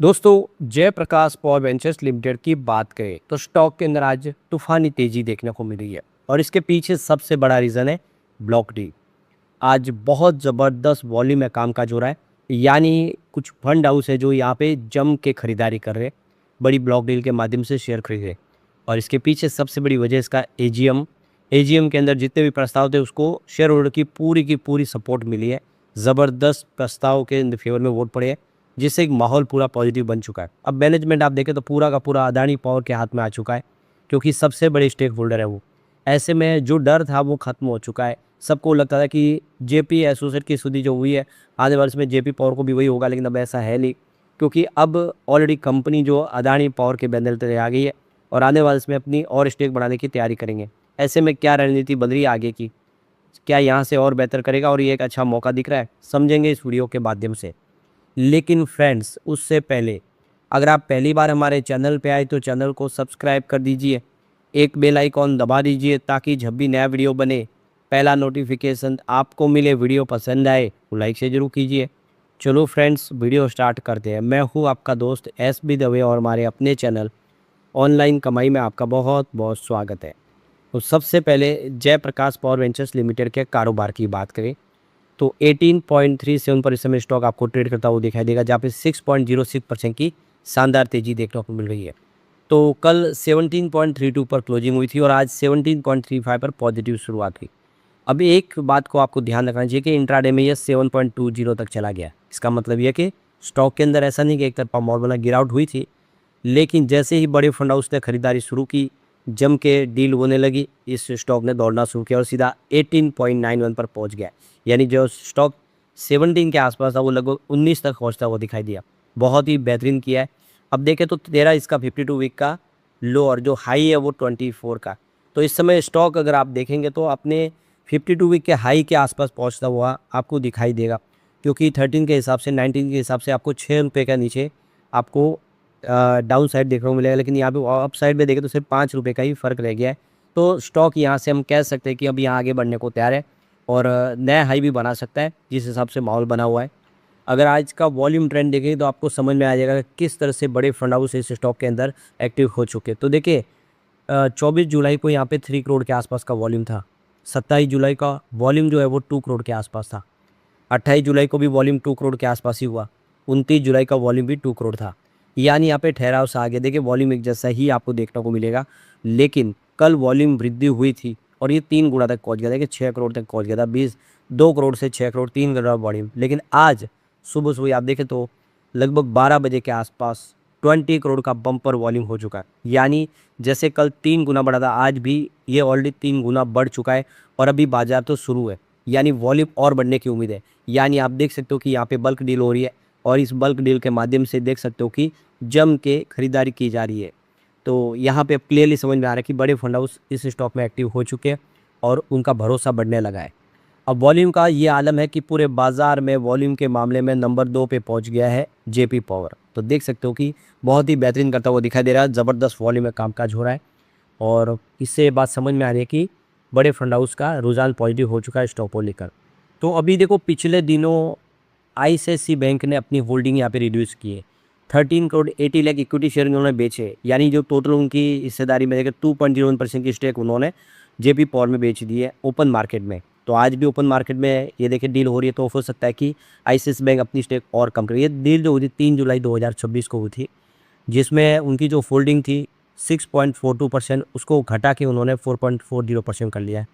दोस्तों Jayaprakash power ventures limited की बात करें तो स्टॉक के अंदर आज तूफानी तेजी देखने को मिल रही है और इसके पीछे सबसे बड़ा रीज़न है ब्लॉक डी। आज बहुत ज़बरदस्त वॉल्यूम में काम काज हो रहा है, यानी कुछ फंड हाउस है जो यहाँ पे जम के खरीदारी कर रहे हैं, बड़ी ब्लॉक डील के माध्यम से शेयर खरीद रहे हैं। और इसके पीछे सबसे बड़ी वजह इसका एजीएम के अंदर जितने भी प्रस्ताव थे उसको शेयर होल्डर की पूरी सपोर्ट मिली है। ज़बरदस्त प्रस्ताव के फेवर में वोट पड़े हैं, जिससे एक माहौल पूरा पॉजिटिव बन चुका है। अब मैनेजमेंट आप देखें तो पूरा का पूरा अदानी पावर के हाथ में आ चुका है, क्योंकि सबसे बड़े स्टेक होल्डर है वो। ऐसे में जो डर था वो खत्म हो चुका है। सबको लगता था कि जेपी एसोसिएट की स्थिति जो हुई है, आने वाले समय जेपी पावर को भी वही होगा, लेकिन अब ऐसा है नहीं, क्योंकि अब ऑलरेडी कंपनी जो अदानी पावर के बैनर तले आ गई है और आने वाले समय अपनी और स्टेक बढ़ाने की तैयारी करेंगे। ऐसे में क्या रणनीति बन रही है आगे की, क्या यहाँ से और बेहतर करेगा और ये एक अच्छा मौका दिख रहा है, समझेंगे इस वीडियो के माध्यम से। लेकिन फ्रेंड्स उससे पहले अगर आप पहली बार हमारे चैनल पे आए तो चैनल को सब्सक्राइब कर दीजिए, एक बेल आइकॉन दबा दीजिए ताकि जब भी नया वीडियो बने पहला नोटिफिकेशन आपको मिले। वीडियो पसंद आए तो लाइक से ज़रूर कीजिए। चलो फ्रेंड्स वीडियो स्टार्ट करते हैं। मैं हूँ आपका दोस्त एस बी दवे और हमारे अपने चैनल ऑनलाइन कमाई में आपका बहुत बहुत स्वागत है। तो सबसे पहले जयप्रकाश पावर वेंचर्स लिमिटेड के कारोबार की बात करें तो 18.37 पर इस समय स्टॉक आपको ट्रेड करता हुआ दिखाई देगा, जहाँ पे 6.06% की शानदार तेजी देखने को मिल रही है। तो कल 17.32 पर क्लोजिंग हुई थी और आज 17.35 पर पॉजिटिव शुरुआत हुई। अब एक बात को आपको ध्यान रखना चाहिए कि इंट्राडे में ये 7.20 तक चला गया। इसका मतलब यह कि स्टॉक के अंदर ऐसा नहीं कि एक तरफा मॉल बना गिरावट हुई थी, लेकिन जैसे ही बड़े फंड हाउस ने खरीदारी शुरू की, जम के डील होने लगी, इस स्टॉक ने दौड़ना शुरू किया और सीधा 18.91 पर पहुंच गया। यानी जो स्टॉक 17 के आसपास था वो लगभग 19 तक पहुंचता हुआ दिखाई दिया। बहुत ही बेहतरीन किया है। अब देखें तो 13 इसका 52 वीक का लो और जो हाई है वो 24 का। तो इस समय स्टॉक अगर आप देखेंगे तो अपने 52 वीक के हाई के आसपास पहुंचता हुआ आपको दिखाई देगा, क्योंकि 13 के हिसाब से 19 के हिसाब से आपको 6 रुपये का नीचे आपको डाउन साइड देखने को मिलेगा, लेकिन यहाँ पे अप साइड में देखें तो सिर्फ 5 रुपये का ही फ़र्क रह गया है। तो स्टॉक यहाँ से हम कह सकते हैं कि अब यहाँ आगे बढ़ने को तैयार है और नया हाई भी बना सकता है, जिस हिसाब से माहौल बना हुआ है। अगर आज का वॉल्यूम ट्रेंड देखें तो आपको समझ में आ जाएगा कि किस तरह से बड़े फंड हाउस इस स्टॉक के अंदर एक्टिव हो चुके। तो देखिए 24 जुलाई को यहाँ पे 3 करोड़ के आसपास का वॉल्यूम था। 27 जुलाई का वॉल्यूम जो है वो 2 करोड़ के आसपास था। 28 जुलाई को भी वॉल्यूम 2 करोड़ के आसपास ही हुआ। 29 जुलाई का वॉल्यूम भी 2 करोड़ था। यानी यहाँ पे ठहराव सा आ गया। देखिए वॉल्यूम एक जैसा ही आपको देखने को मिलेगा, लेकिन कल वॉल्यूम वृद्धि हुई थी और ये 3 गुना तक पहुँच गया था। देखिए 6 करोड़ तक पहुँच गया था। 2 करोड़ से 6 करोड़ 3 करोड़ वॉल्यूम। लेकिन आज सुबह सुबह आप देखें तो लगभग 12 बजे के आसपास 20 करोड़ का बम्पर वॉल्यूम हो चुका है। यानी जैसे कल 3 गुना बढ़ा था, आज भी ये ऑलरेडी 3 गुना बढ़ चुका है और अभी बाजार तो शुरू है, यानी वॉल्यूम और बढ़ने की उम्मीद है। यानी आप देख सकते हो कि यहाँ पे बल्क डील हो रही है और इस बल्क डील के माध्यम से देख सकते हो कि जम के खरीदारी की जा रही है। तो यहाँ पे अब क्लियरली समझ में आ रहा है कि बड़े फंड हाउस इस स्टॉक में एक्टिव हो चुके हैं और उनका भरोसा बढ़ने लगा है। अब वॉल्यूम का ये आलम है कि पूरे बाजार में वॉल्यूम के मामले में नंबर 2 पे पहुंच गया है जेपी पावर। तो देख सकते हो कि बहुत ही बेहतरीन करता हुआ दिखाई दे रहा है। ज़बरदस्त वॉल्यूम में कामकाज हो रहा है और इससे बात समझ में आ रही है कि बड़े फंड हाउस का रुझान पॉजिटिव हो चुका है स्टॉक को लेकर। तो अभी देखो पिछले दिनों आईसीआईसीआई बैंक ने अपनी होल्डिंग यहाँ पे रिड्यूस की है। 13 करोड़ 80 लाख इक्विटी शेयर उन्होंने बेचे, यानी जो टोटल उनकी हिस्सेदारी में देखिए 2.01% की स्टेक उन्होंने जेपी पावर में बेच दी है ओपन मार्केट में। तो आज भी ओपन मार्केट में ये देखिए डील हो रही है, तो हो सकता है कि आईसीआईसीआई बैंक अपनी स्टेक और कम करे। ये डील जो हुई थी 3 जुलाई 2026 को हुई थी, जिसमें उनकी जो फोल्डिंग थी 6.42% उसको घटा के उन्होंने 4.40% कर लिया है।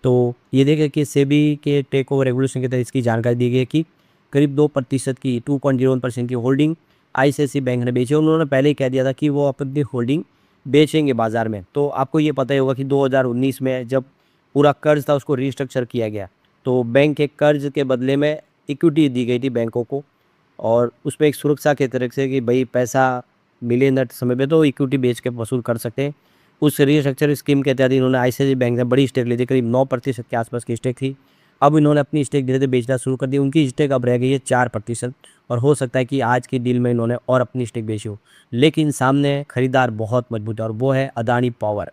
तो ये देखिए कि सेबी के टेक ओवर रेगुलेशन के तहत इसकी जानकारी दी गई है कि करीब 2% की 2.01% की होल्डिंग आईसीआईसीआई बैंक ने बेची। उन्होंने पहले ही कह दिया था कि वो अपनी होल्डिंग बेचेंगे बाज़ार में। तो आपको ये पता ही होगा कि 2019 में जब पूरा कर्ज था उसको रीस्ट्रक्चर किया गया, तो बैंक के कर्ज के बदले में इक्विटी दी गई थी बैंकों को, और उसमें एक सुरक्षा के तरह से कि भाई पैसा मिले न समय पे तो इक्विटी बेच के वसूल कर सकते हैं। उस रीस्ट्रक्चर स्कीम के तहत इन्होंने आईसीआईसीआई बैंक ने बड़ी स्टेक ली थी, करीब 9% के आसपास की स्टेक थी। अब इन्होंने अपनी स्टेक धीरे धीरे बेचना शुरू कर दी। उनकी स्टेक अब रह गई है 4% और हो सकता है कि आज की डील में इन्होंने और अपनी स्टेक बेची हो। लेकिन सामने खरीदार बहुत मजबूत है और वो है अदानी पावर।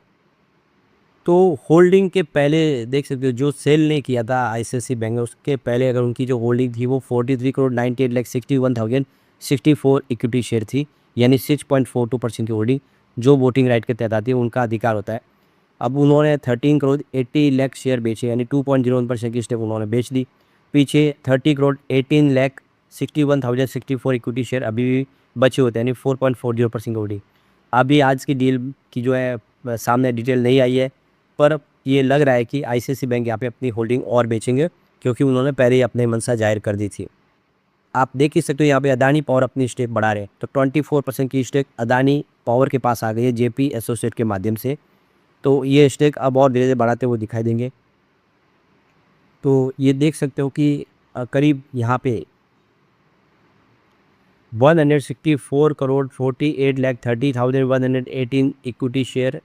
तो होल्डिंग के पहले देख सकते हो जो सेल नहीं किया था आईसीआईसीआई बैंक ने, उसके पहले अगर उनकी जो होल्डिंग थी वो 43 करोड़ 98 लाख 61,000 64 इक्विटी शेयर थी, यानी 6.42% की होल्डिंग जो वोटिंग राइट के तहत आती है, उनका अधिकार होता है। अब उन्होंने 13 करोड़ 80 लाख शेयर बेचे, यानी 2.01% की स्टेक उन्होंने बेच दी। पीछे 30 करोड़ 18 लाख 61,064 इक्विटी शेयर अभी भी बचे होते हैं, यानी 4.40% की होल्डिंग। अभी आज की डील की जो है सामने डिटेल नहीं आई है, पर ये लग रहा है कि आईसीआईसीआई बैंक यहाँ पे अपनी होल्डिंग और बेचेंगे, क्योंकि उन्होंने पहले ही अपने मंशा जाहिर कर दी थी। आप देख ही सकते हो यहाँ पे अदानी पावर अपनी स्टेक बढ़ा रहे हैं, तो 24% की स्टेक अदानी पावर के पास आ गई है जेपी एसोसिएट के माध्यम से। तो ये स्टेक अब और धीरे धीरे बढ़ाते हुए दिखाई देंगे। तो ये देख सकते हो कि करीब यहाँ पे 164 करोड़ 48 लाख 30,118 इक्विटी शेयर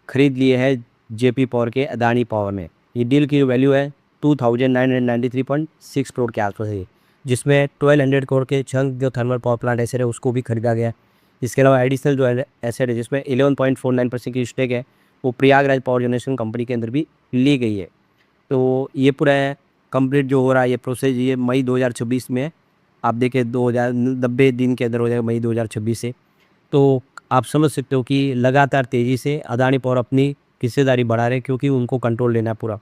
खरीद लिए हैं जेपी पावर के अदानी पावर में। ये डील की वैल्यू है 2,993.6 करोड़ के आसपास है, जिसमें 1200 करोड़ के चंक जो थर्मल पावर प्लांट एसेट है उसको भी खरीदा गया है। इसके अलावा एडिशनल जो एसेट है जिसमें 11.49% की स्टेक है, वो प्रयागराज पावर जनरेशन कंपनी के अंदर भी ली गई है। तो ये पूरा कंप्लीट जो हो रहा है ये प्रोसेस, ये मई 2026 में है। आप देखें 2090 दिन के अंदर हो जाएगा मई 2026 से। तो आप समझ सकते हो कि लगातार तेज़ी से अदानी पावर अपनी हिस्सेदारी बढ़ा रहे हैं, क्योंकि उनको कंट्रोल लेना है पूरा।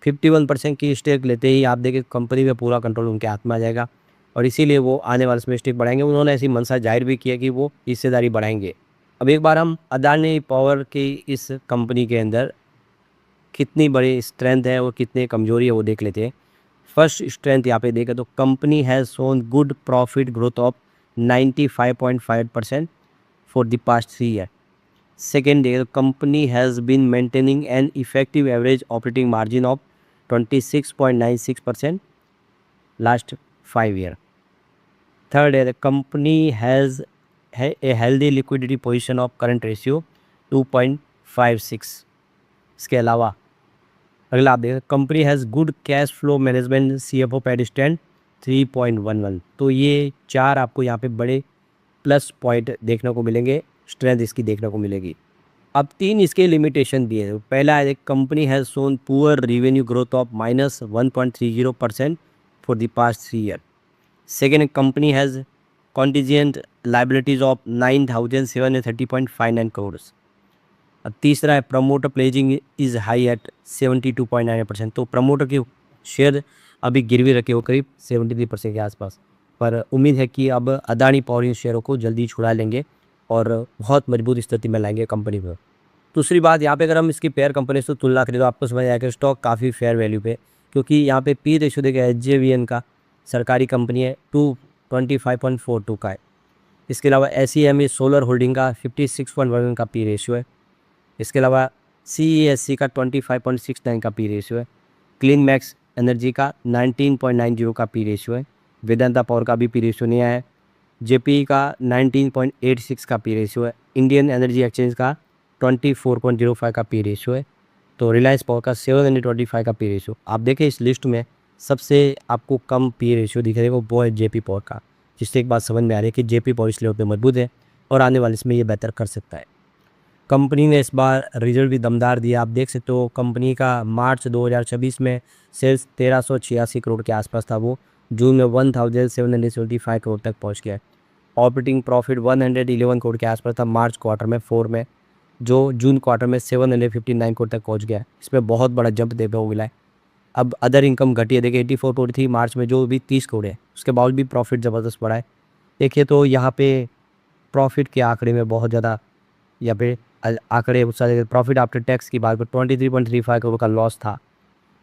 51% की स्टेक लेते ही आप देखें कंपनी में पूरा कंट्रोल उनके हाथ में आ जाएगा, और इसीलिए वो आने वाले समय स्टेक बढ़ाएंगे। उन्होंने ऐसी मंशा जाहिर भी किया कि वो हिस्सेदारी बढ़ाएंगे। अब एक बार हम अदानी पावर की इस कंपनी के अंदर कितनी बड़ी स्ट्रेंथ है और कितनी कमजोरी है वो देख लेते हैं। फर्स्ट स्ट्रेंथ यहाँ पे देखें तो company has shown good profit growth of 95.5% for the past 3 year. Second, company has been maintaining an effective average operating margin of 26.96% last 5 year. Third है the company has a healthy liquidity position of current ratio 2.56। इसके अलावा अगला आप देखें company has good cash flow management CFO पैड स्टैंड 3.11। तो ये 4 आपको यहाँ पे बड़े प्लस पॉइंट देखने को मिलेंगे, स्ट्रेंथ इसकी देखने को मिलेगी। अब 3 इसके लिमिटेशन दिए हैं। पहला है company has shown poor revenue growth of -1.30% for the past 3 year. Second, company has contingent liabilities of 9,730.59 crore. अब तीसरा है promoter pledging is high at 72.9%। तो प्रमोटर के शेयर अभी गिरवी रखे हो करीब 73% के आसपास, पर उम्मीद है कि अब अदानी पावर इन शेयरों को जल्दी छुड़ा लेंगे और बहुत मजबूत स्थिति में लाएंगे कंपनी को। दूसरी बात यहाँ पे अगर हम इसकी पेयर कंपनी से तुलना करें तो आपको समझ आएगा स्टॉक काफ़ी फेयर वैल्यू पे, क्योंकि यहाँ पे पी रेशो देखिए SJVN का सरकारी कंपनी है 225.42 का है। इसके अलावा SEME सोलर होल्डिंग का 56.1 का पी रेशियो है। इसके अलावा CESC का 25.69 का पी रेशियो है। क्लीन मैक्स एनर्जी का 19.90 का पी रेशियो है। वेदांता पावर का भी पी रेशियो नहीं आया है। JPE का 19.86 का पी रेशियो है। इंडियन एनर्जी एक्सचेंज का 24.05 का पी रेशियो है। तो रिलायंस पावर का 725 का पी रेशियो। आप देखें इस लिस्ट में सबसे आपको कम पी रेशियो दिखेगा वो है JP पावर का, जिससे एक बात समझ में आ रही है कि JP पावर इस लेवल पे मजबूत है और आने वाले इसमें ये बेहतर कर सकता है। कंपनी ने इस बार रिजल्ट भी दमदार दिया। आप देख सकते हो कंपनी का मार्च 2026 में सेल्स 1386 करोड़ के आसपास था, वो जून में 1775 करोड़ तक पहुंच गया है। ऑपरेटिंग प्रॉफिट 111 करोड़ के आसपास था मार्च क्वार्टर में 4 में, जो जून क्वार्टर में 759 करोड़ तक पहुंच गया है। इसमें बहुत बड़ा जंप देखने को मिला है। अब अदर इनकम घटी है, देखिए 84 करोड़ थी मार्च में, जो भी 30 करोड़ है, उसके बावजूद भी प्रॉफिट ज़बरदस्त बढ़ा है। देखिए तो यहाँ पे प्रॉफिट के आंकड़े में बहुत ज़्यादा यहाँ पे आंकड़े प्रॉफिट आफ्टर टैक्स की बात पर 23.35 करोड़ का लॉस था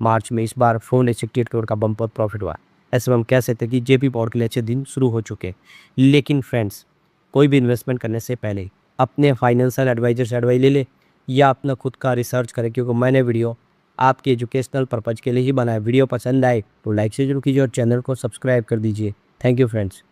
मार्च में, इस बार 468 करोड़ का बम्पर प्रॉफिट हुआ। ऐसे में हम कह सकते हैं कि JP पावर के लिए अच्छे दिन शुरू हो चुके हैं। लेकिन फ्रेंड्स, कोई भी इन्वेस्टमेंट करने से पहले अपने फाइनेंशियल एडवाइजर से एडवाइस ले ले या अपना खुद का रिसर्च करें, क्योंकि मैंने वीडियो आपके एजुकेशनल पर्पज़ के लिए ही बनाया। वीडियो पसंद आए तो लाइक से जरूर कीजिए और चैनल को सब्सक्राइब कर दीजिए। Thank you friends.